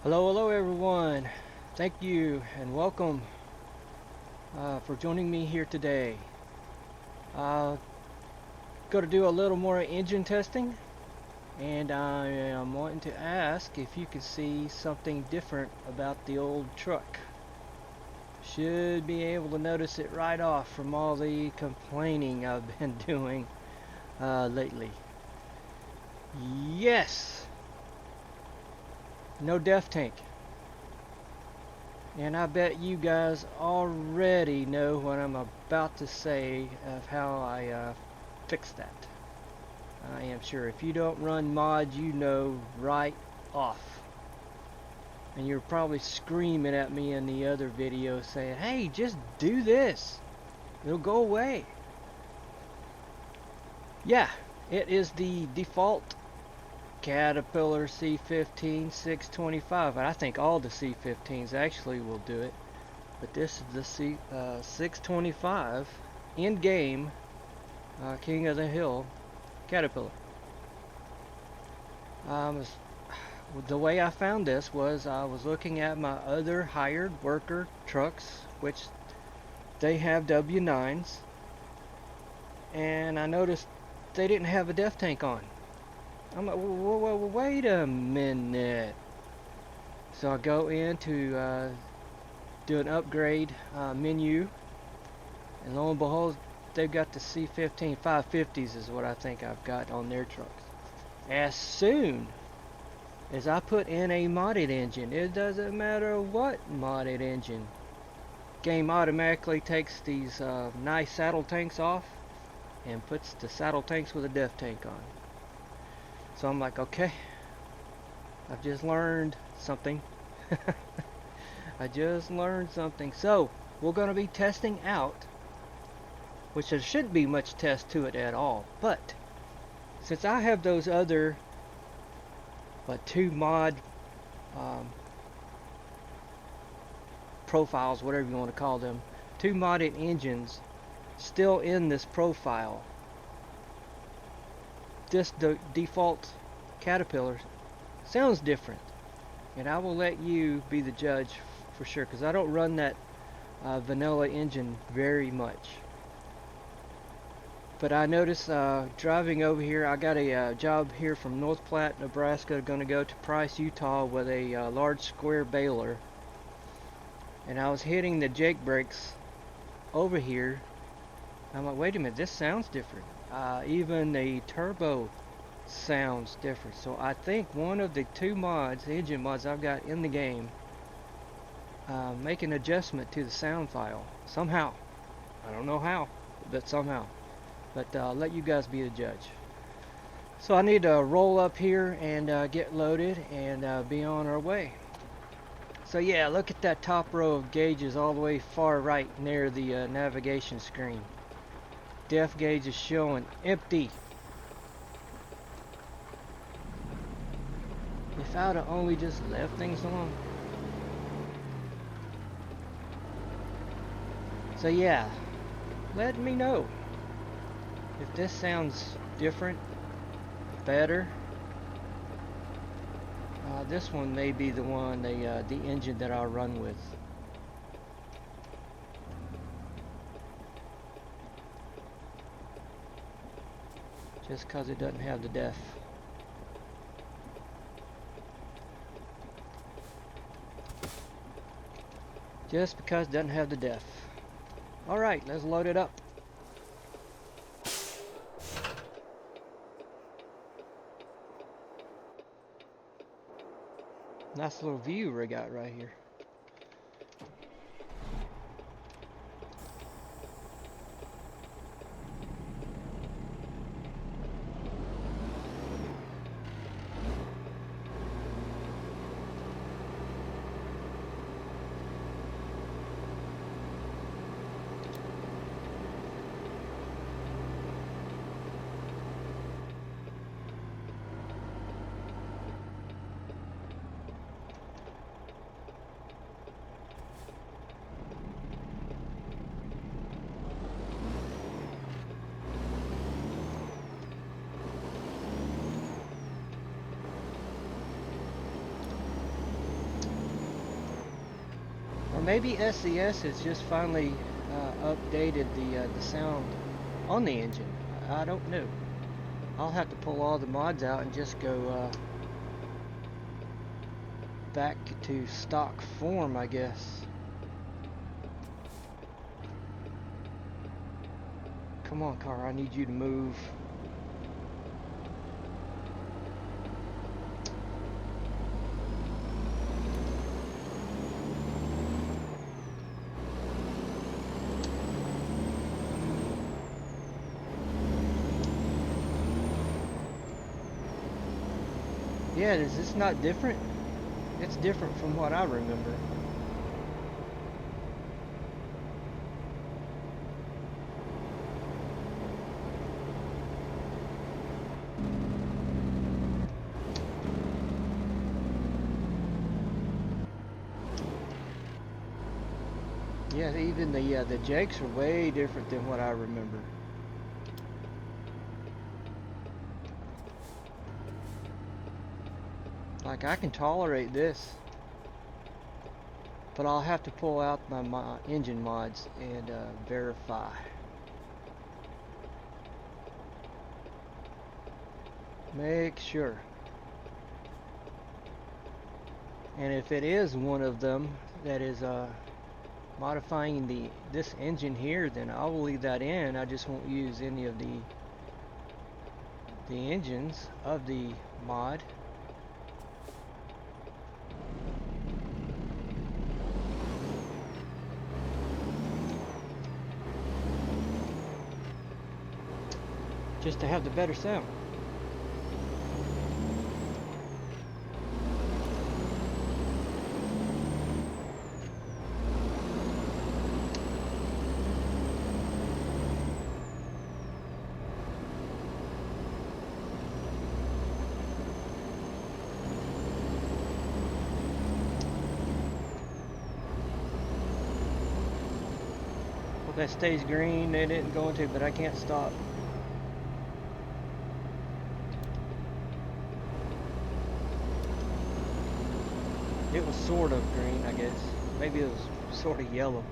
Hello everyone. Thank you and welcome for joining me here today. Uh, Going to do a little more engine testing, and I am wanting to ask if you can see something different about the old truck. Should be able to notice it right off from all the complaining I've been doing lately. Yes, no def tank. And I bet you guys already know what I'm about to say of how I fixed that. I am sure if you don't run mods, you know right off. And you're probably screaming at me in the other video saying, hey, just do this. It'll go away. Yeah, it is the default Caterpillar C15 625. And I think all the C15s actually will do it. But this is the 625 in-game King of the Hill Caterpillar. The way I found this was I was looking at my other hired worker trucks, which they have W9s, and I noticed they didn't have a def tank on. I'm like, wait a minute. So I go in to do an upgrade menu, and lo and behold, they've got the C15 550s is what I think I've got on their trucks. As soon as I put in a modded engine, it doesn't matter what modded engine, game automatically takes these nice saddle tanks off and puts the saddle tanks with a def tank on. So I'm like, okay, I've just learned something. I just learned something. So we're going to be testing out, which there shouldn't be much test to it at all, but since I have those other two mod profiles, whatever you want to call them, two modded engines still in this profile, this default Caterpillar sounds different, and I will let you be the judge for sure, because I don't run that vanilla engine very much. But I noticed driving over here, I got a job here from North Platte, Nebraska, going to go to Price, Utah with a large square baler. And I was hitting the Jake brakes over here. I'm like, wait a minute, this sounds different. Even the turbo sounds different. So I think one of the two mods, engine mods I've got in the game, make an adjustment to the sound file. Somehow. I don't know how, but somehow. But I'll let you guys be the judge. So I need to roll up here and get loaded and be on our way. So yeah, look at that top row of gauges all the way far right near the navigation screen. Def gauge is showing empty. If I'd have only just left things alone. So yeah, let me know if this sounds different, better. This one may be the one, the engine that I'll run with. Just because it doesn't have the def. Just because it doesn't have the def. Alright, let's load it up. Nice little view we got right here. Or maybe SES has just finally updated the sound on the engine. I don't know. I'll have to pull all the mods out and just go back to stock form, I guess. Come on, car, I need you to move. Yeah, is this not different? It's different from what I remember. Yeah, even the jakes are way different than what I remember. Like, I can tolerate this, but I'll have to pull out my engine mods and verify. Make sure. And if it is one of them that is modifying this engine here, then I will leave that in. I just won't use any of the engines of the mod. Just to have the better sound. Hope that stays green. It didn't go into, but I can't stop. It was sort of green, I guess. Maybe it was sort of yellow.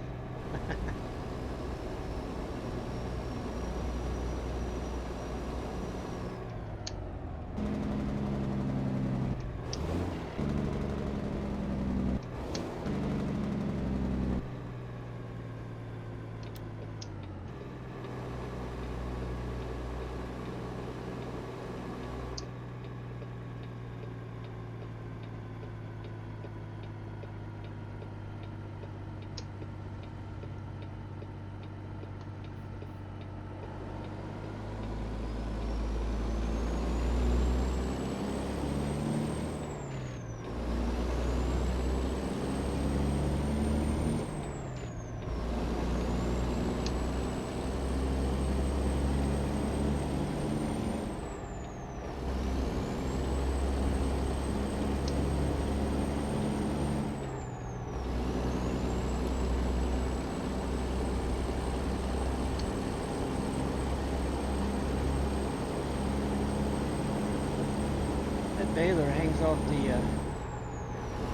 Baler hangs off the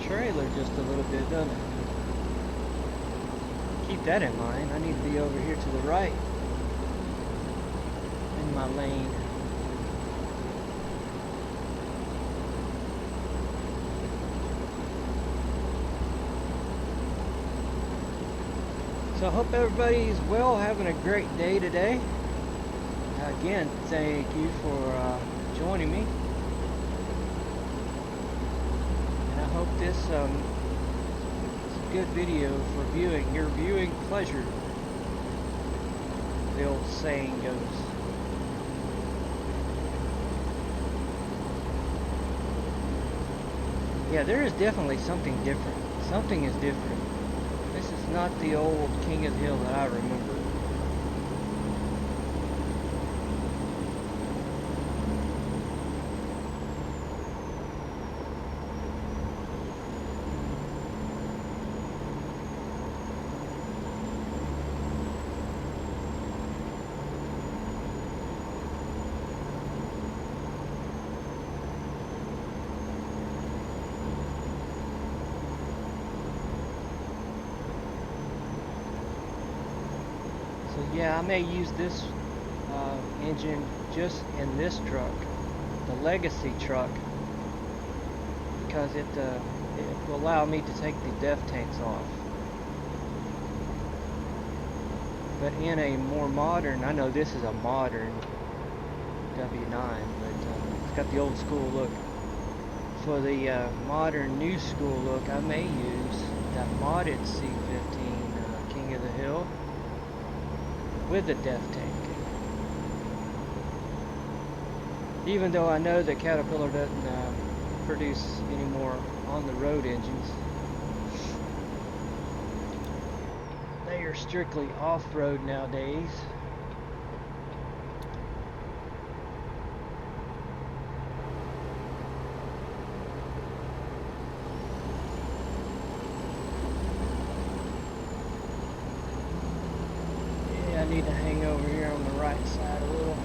trailer just a little bit, doesn't it? Keep that in mind. I need to be over here to the right in my lane. So I hope everybody's well, having a great day today. Again, thank you for joining me. I hope this is a good video for viewing, your viewing pleasure, the old saying goes. Yeah, there is definitely something different. Something is different. This is not the old King of the Hill that I remember. So yeah, I may use this engine just in this truck, the Legacy truck, because it will allow me to take the def tanks off. But in a more modern, I know this is a modern W9, but it's got the old school look. For the modern new school look, I may use that modded C15 King of the Hill with the def tank. Even though I know that Caterpillar doesn't produce any more on the road engines. They are strictly off-road nowadays. Yeah, I need to hang over here on the right side a little.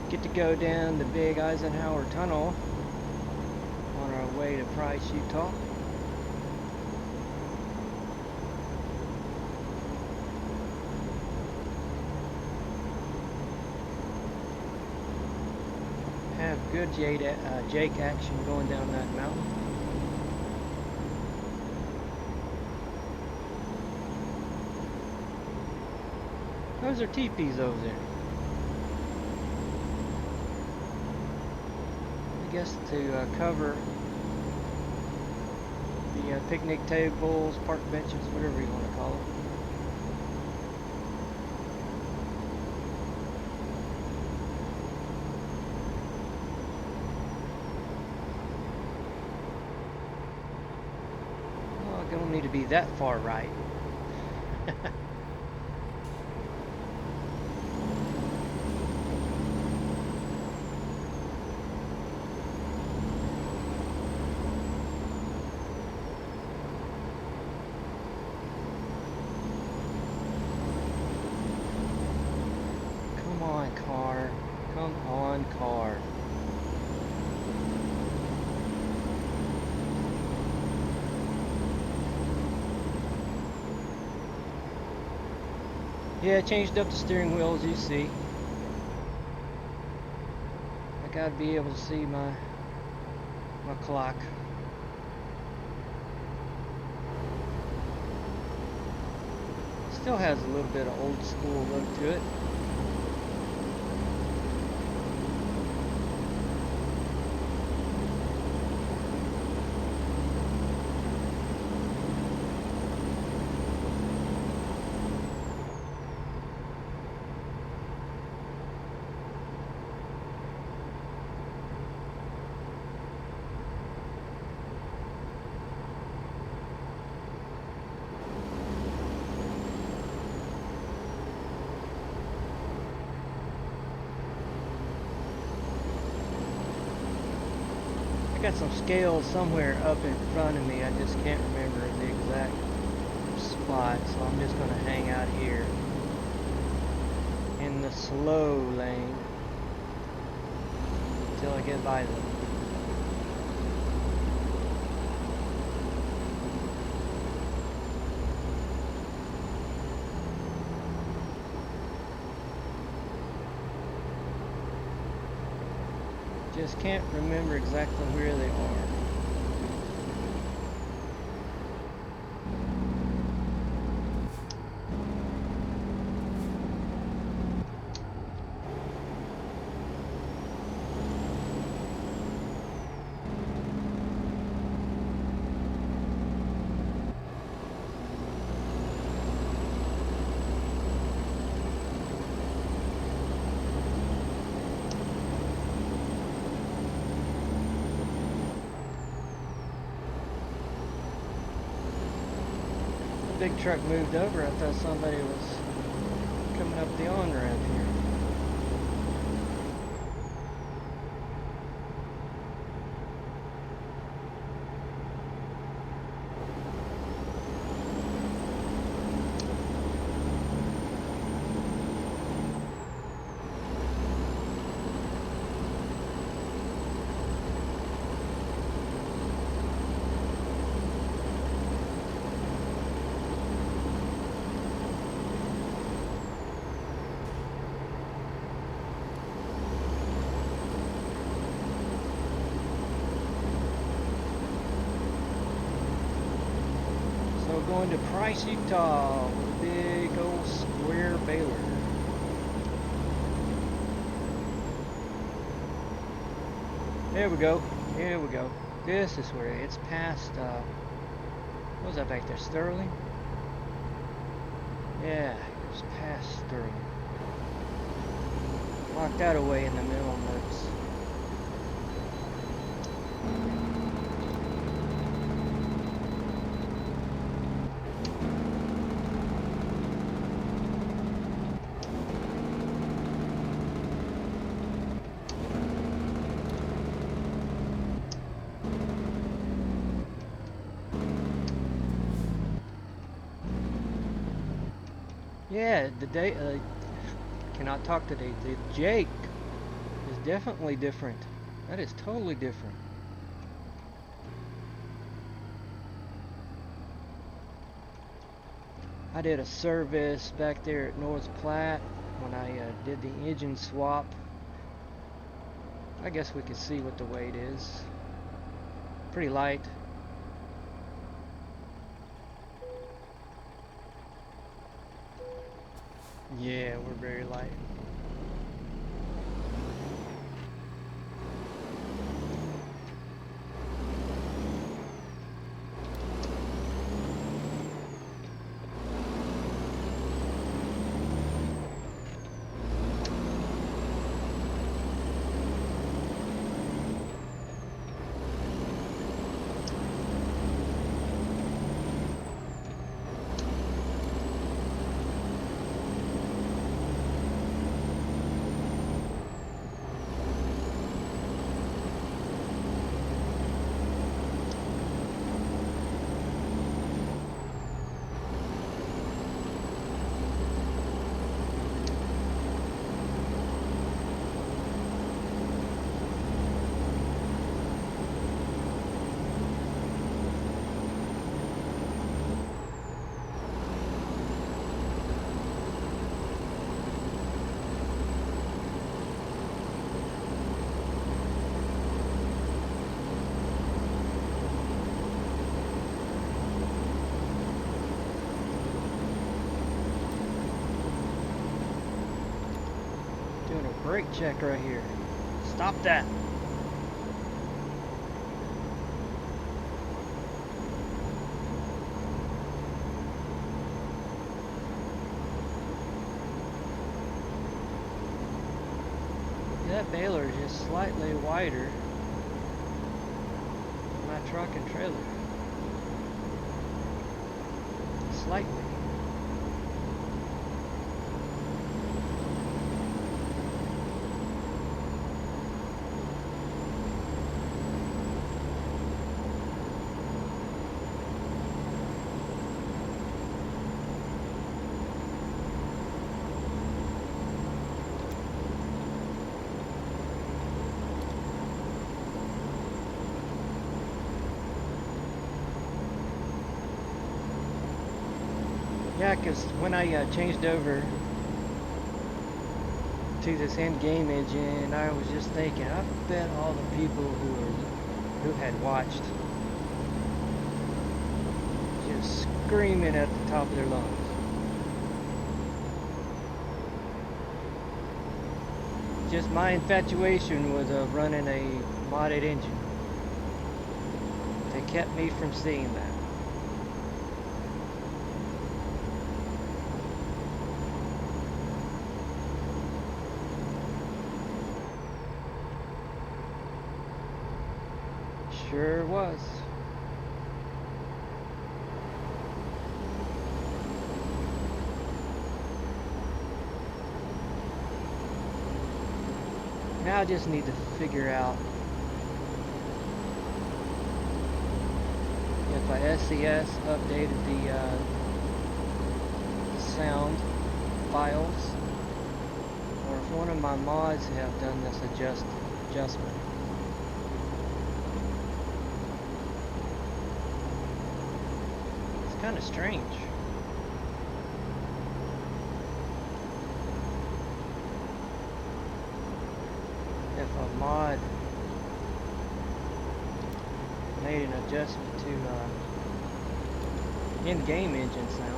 Get to go down the big Eisenhower Tunnel on our way to Price, Utah. Have good Jake action going down that mountain. Those are teepees over there. I guess to cover the picnic tables, park benches, whatever you want to call it. Oh, I don't need to be that far right. Come on, car. Yeah, I changed up the steering wheel, as you see. I gotta be able to see my clock. Still has a little bit of old school look to it. I got some scales somewhere up in front of me. I just can't remember the exact spot, so I'm just going to hang out here in the slow lane until I get by them. Just can't remember exactly where they are. Big truck moved over. I thought somebody was coming up the on-ramp here. Going to Price, Utah with a big old square baler. There we go. Here we go. This is where it's past, what was that back there? Sterling? Yeah, it's past Sterling. Lock that away in the middle notes. Yeah, the day, cannot talk today. The Jake is definitely different. That is totally different. I did a service back there at North Platte when I did the engine swap. I guess we can see what the weight is. Pretty light. Yeah, we're very light. Brake check right here. Stop that. That baler is just slightly wider than my truck and trailer. Slightly. Yeah, because when I changed over to this end game engine, I was just thinking, I bet all the people who had watched just screaming at the top of their lungs. Just my infatuation with running a modded engine. They kept me from seeing that. Sure was. Now I just need to figure out if I SES updated the sound files, or if one of my mods have done this adjustment. It's kind of strange. If a mod made an adjustment to in-game engine sound.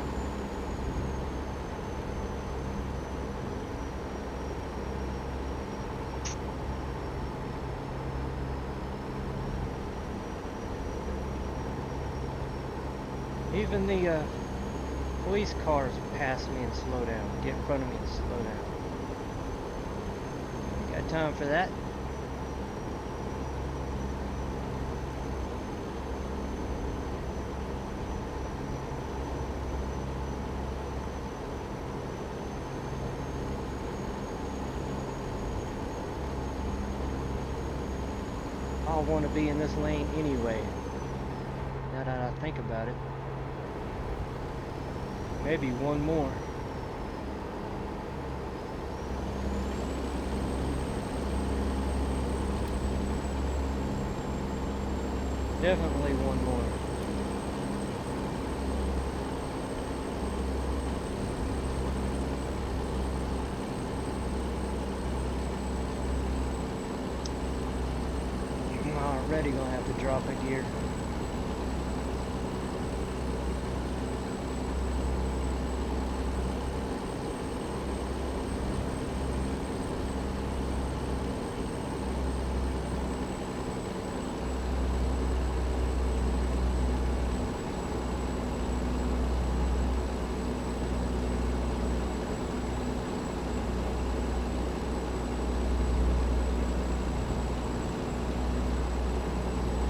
Even the police cars pass me and slow down, get in front of me and slow down. Got time for that? I want to be in this lane anyway. Now that I think about it. Maybe one more. Definitely one more. I'm already gonna have to drop a gear.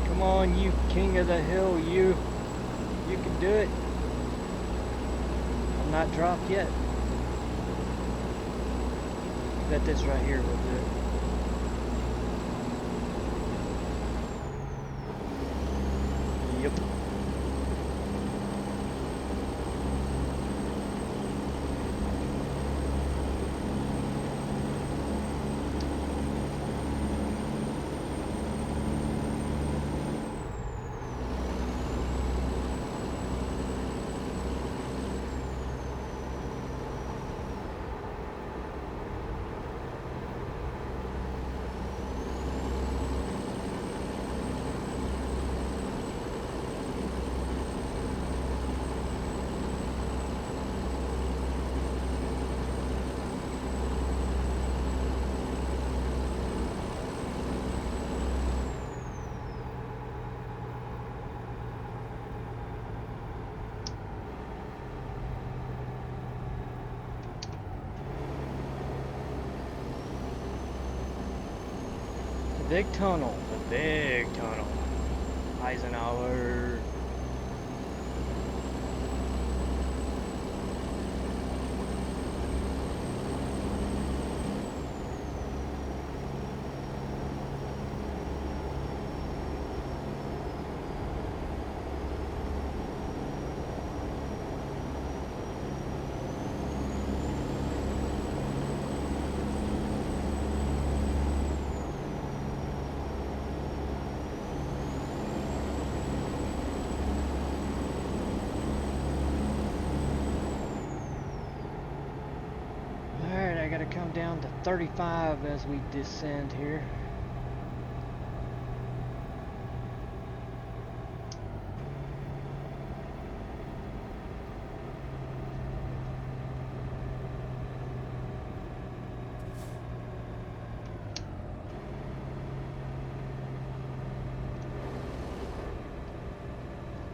Come on, you king of the hill, you can do it. I'm not dropped yet. Bet this right here will do it. Yep. Big tunnel, the big tunnel. Eisenhower. Come down to 35 as we descend here.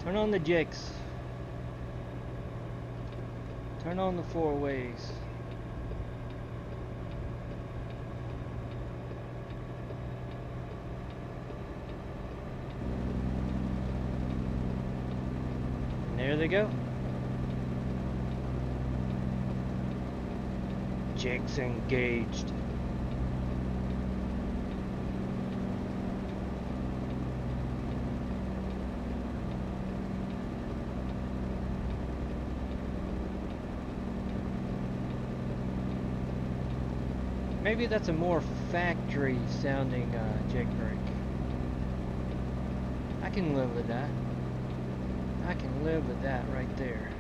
Turn on the jakes. Turn on the four ways. There they go. Jakes engaged. Maybe that's a more factory sounding jake brake. I can live with that. I can live with that right there.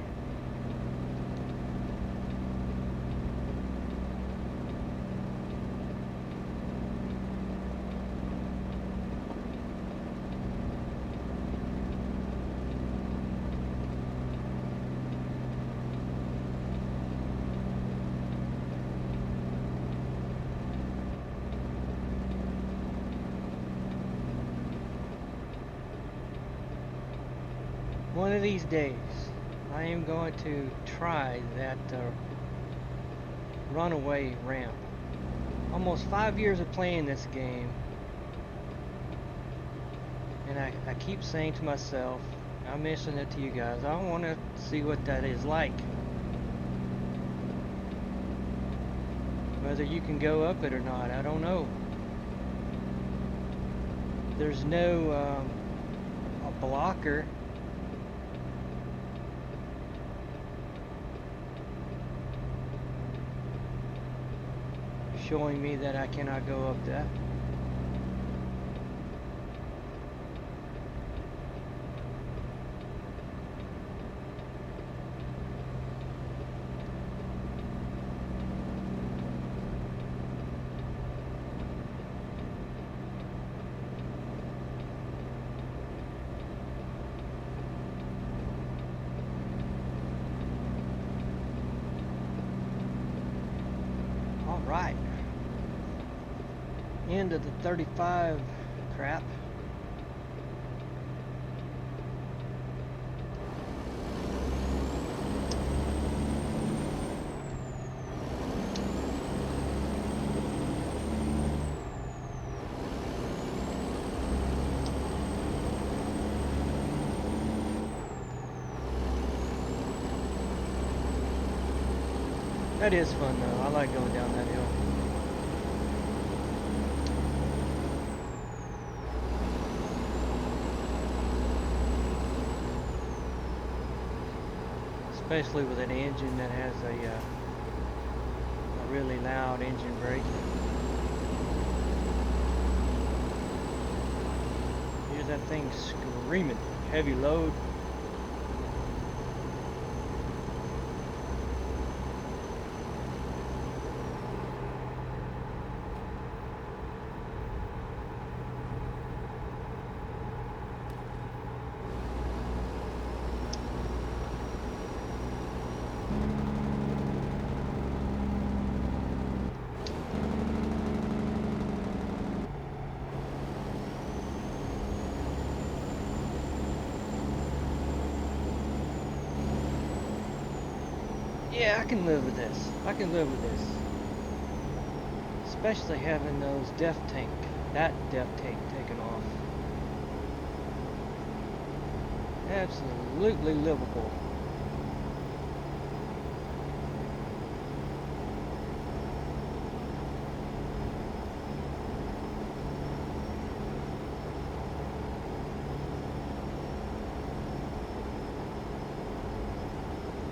one of these days, I am going to try that runaway ramp. Almost 5 years of playing this game, and I keep saying to myself, I'm mentioning it to you guys, I want to see what that is like. Whether you can go up it or not, I don't know. There's no a blocker. Showing me that I cannot go up that. All right. End of the 35 crap. That is fun though. I like going down that hill. Especially with an engine that has a really loud engine brake. Here's that thing screaming, heavy load. Yeah, I can live with this. I can live with this. Especially having those that depth tank taken off. Absolutely livable.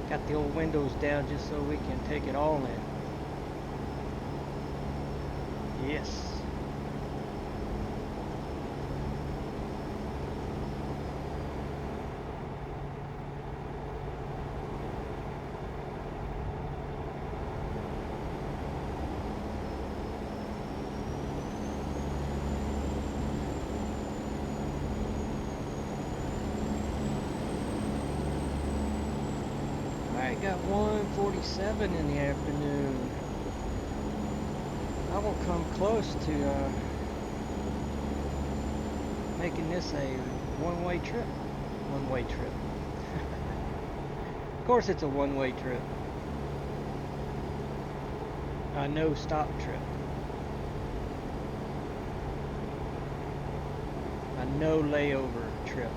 Got the old windows down just so we can take it all in. Yes. I got 1:47 in the afternoon. I will come close to making this a one-way trip. One-way trip. Of course it's a one-way trip. A no-stop trip. A no layover trip.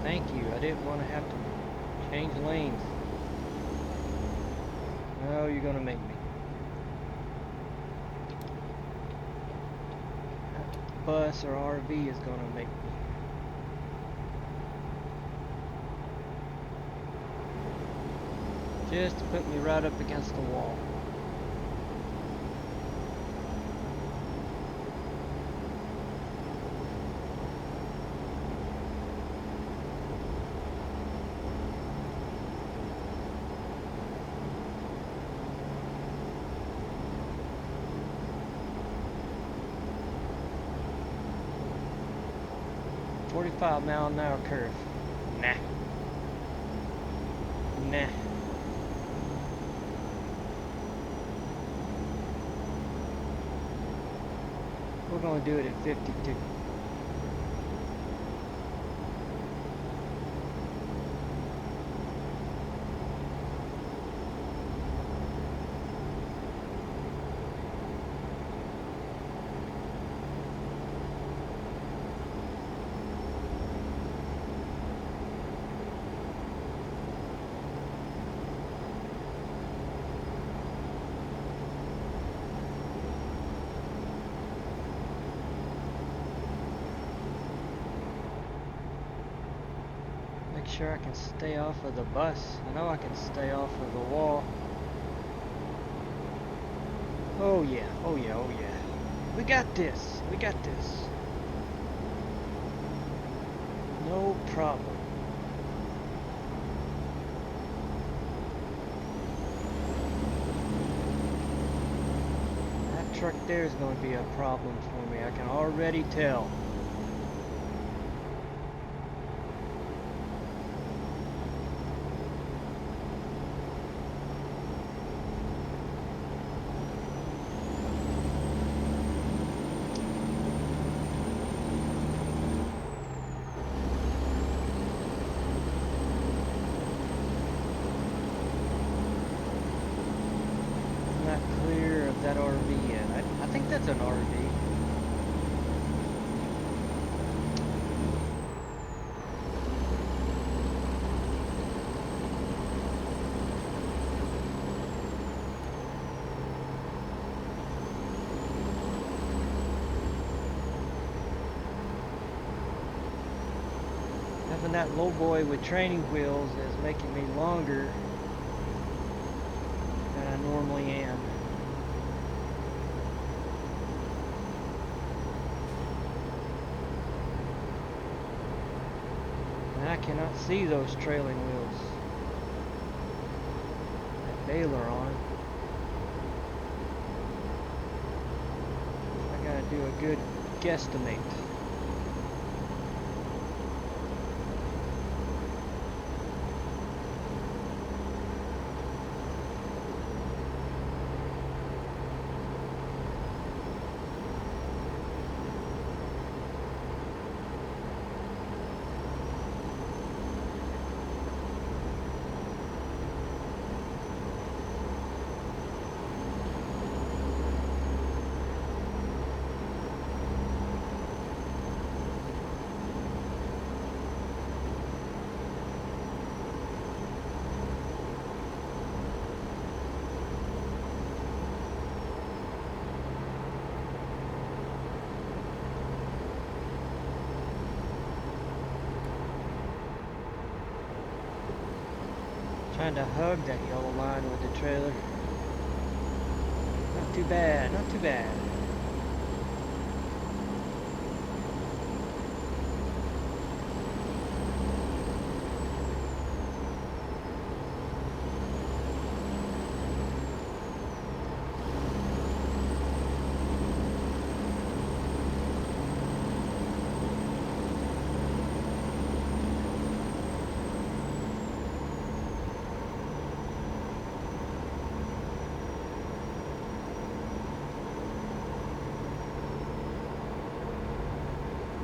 Thank you. I didn't want to have to change lanes. No, you're going to make me. That bus or RV is going to make me. Just to put me right up against the wall. .45 mile an hour curve. Nah. We're gonna do it at 52. Make sure I can stay off of the bus. I know I can stay off of the wall. Oh yeah, oh yeah, oh yeah. We got this, we got this. No problem. That truck there is going to be a problem for me. I can already tell. Clear of that RV yet. I think that's an RV. Having that low boy with training wheels is making me longer than I normally am. And I cannot see those trailing wheels. That baler on. I gotta do a good guesstimate. Trying to hug that yellow line with the trailer. Not too bad, not too bad.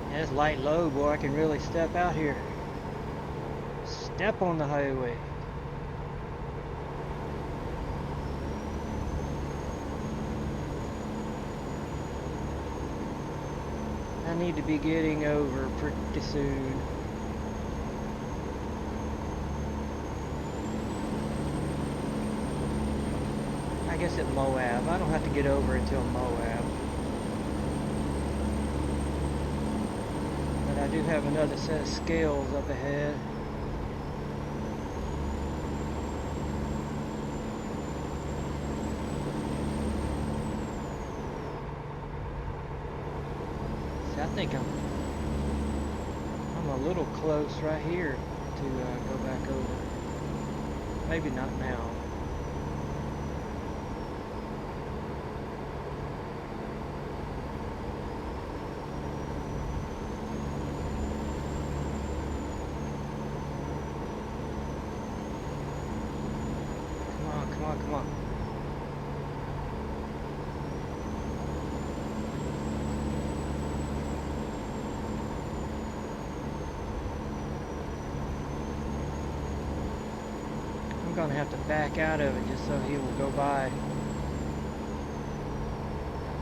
That's light low, boy. I can really step out here. Step on the highway. I need to be getting over pretty soon. I guess at Moab. I don't have to get over until Moab. I do have another set of scales up ahead. See, I think I'm a little close right here to go back over. Maybe not now. on, come on. I'm gonna have to back out of it just so he will go by.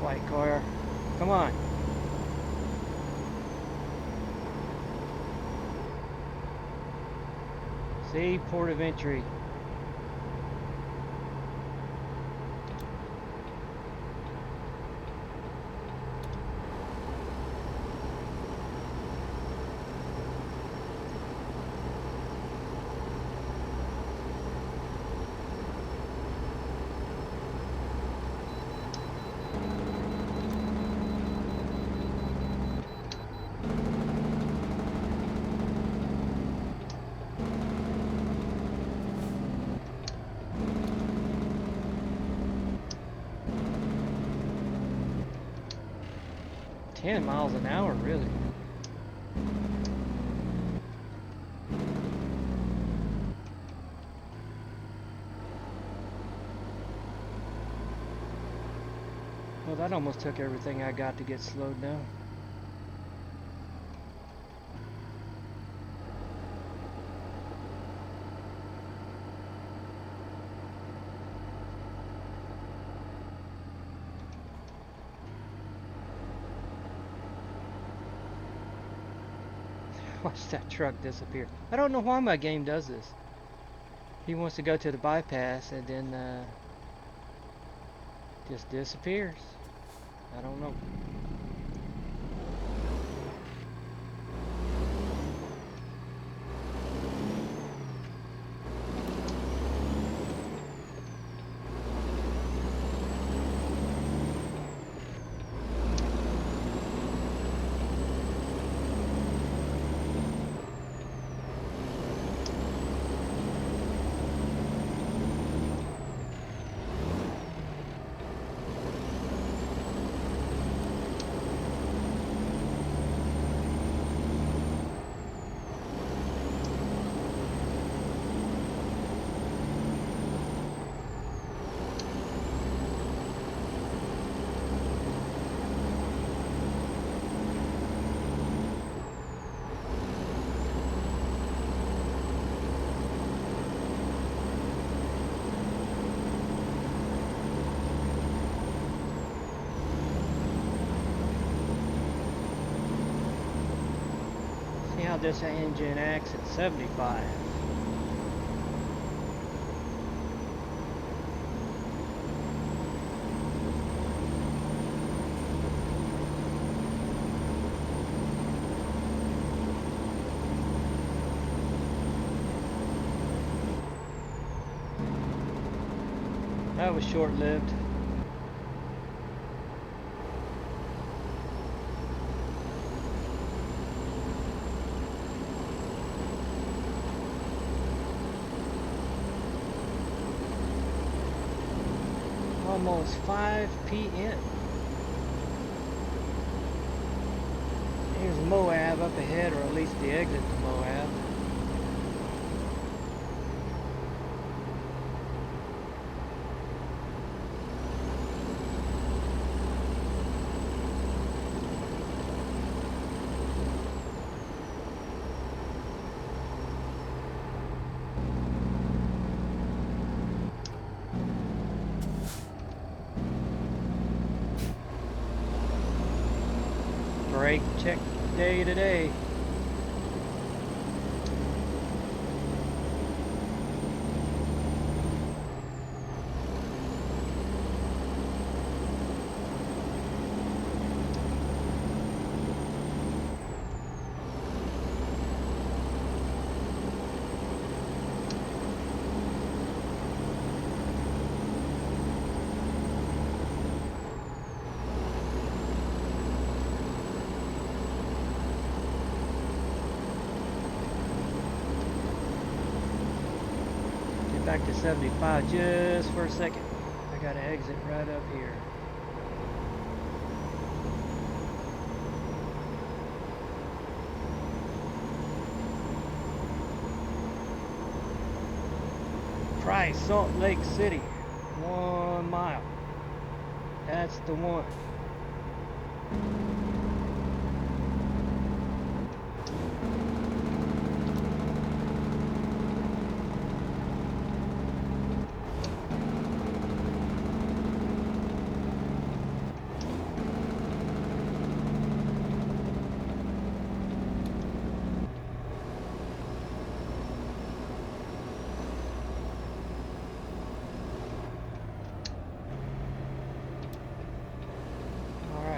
White car, come on. See, port of entry. Miles an hour, really. Well, that almost took everything I got to get slowed down. Watch that truck disappear. I don't know why my game does this. He wants to go to the bypass and then just disappears. I don't know. How this engine acts at 75. That was short-lived. Almost 5 p.m. Here's Moab up ahead, or at least the exit to Moab. Brake check day today. Back to 75 just for a second. I gotta exit right up here. Price, Salt Lake City. 1 mile. That's the one.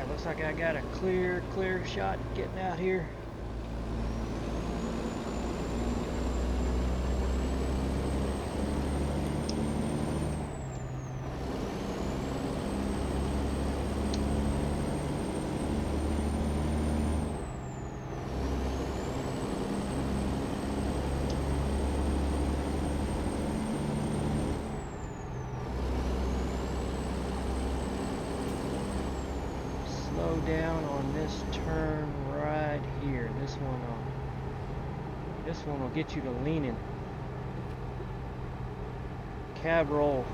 Looks like I got a clear shot getting out here. Slow down on this turn right here. This one will get you to leaning. Cab roll.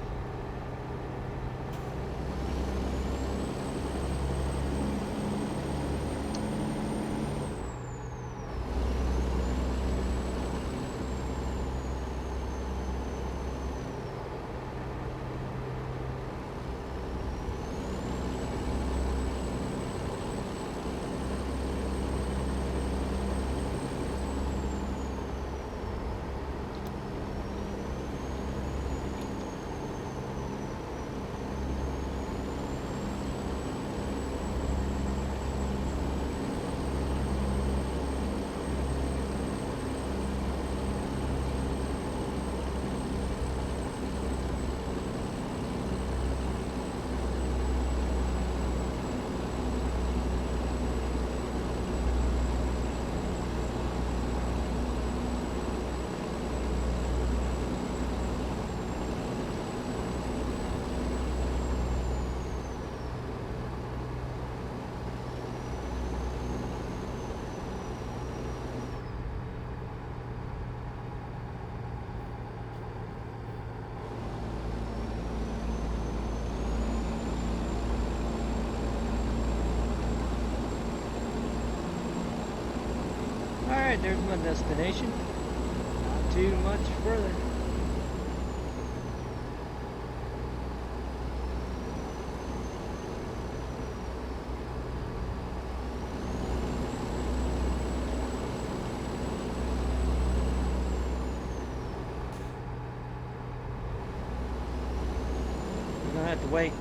Alright, there's my destination. Not too much further. We're gonna have to wait.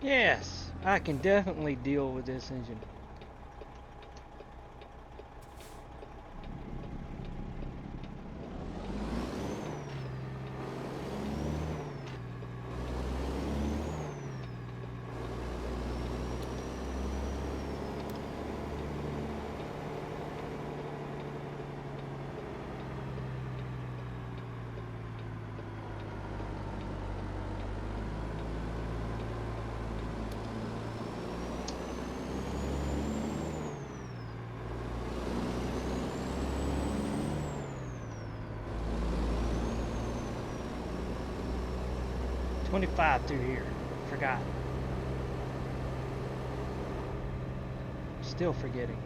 Yes, I can definitely deal with this engine. $25 through here. Forgot. Still forgetting.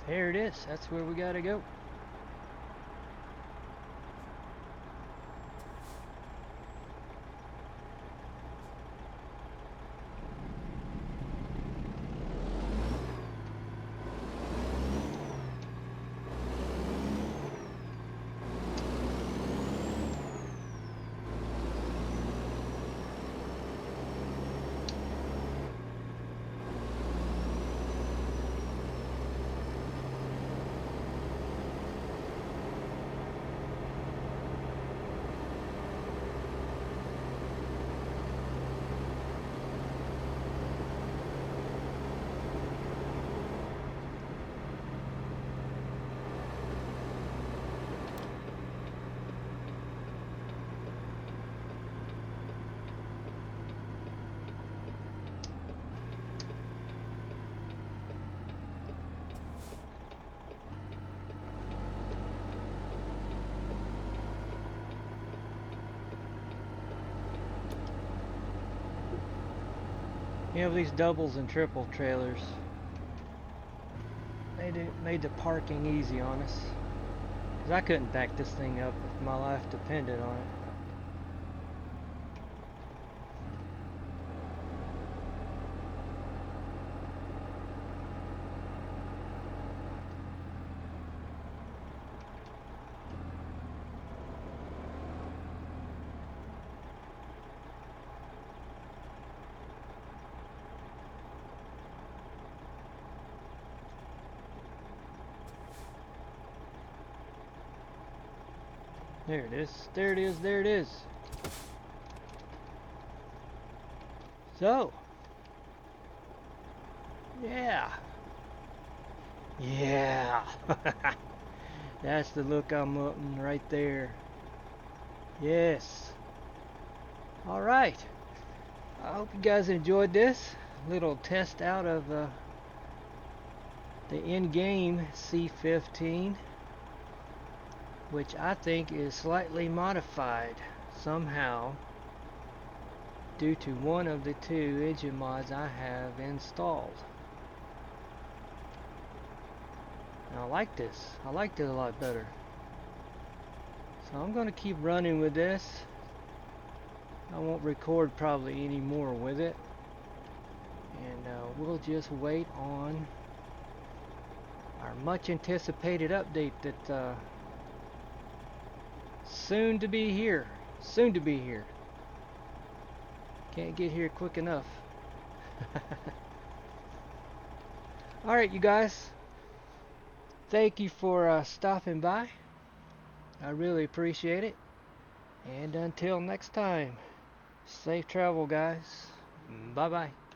There it is. That's where we gotta go. You know, these doubles and triple trailers made the parking easy on us. 'Cause I couldn't back this thing up if my life depended on it. There it is. There it is. There it is. So, yeah. Yeah. That's the look I'm wanting right there. Yes. All right. I hope you guys enjoyed this little test out of the in-game C15, which I think is slightly modified somehow due to one of the two engine mods I have installed. And I like this. I liked it a lot better. So I'm going to keep running with this. I won't record probably any more with it. And we'll just wait on our much anticipated update that soon to be here. Soon to be here. Can't get here quick enough. Alright, you guys. Thank you for stopping by. I really appreciate it. And until next time, safe travel, guys. Bye-bye.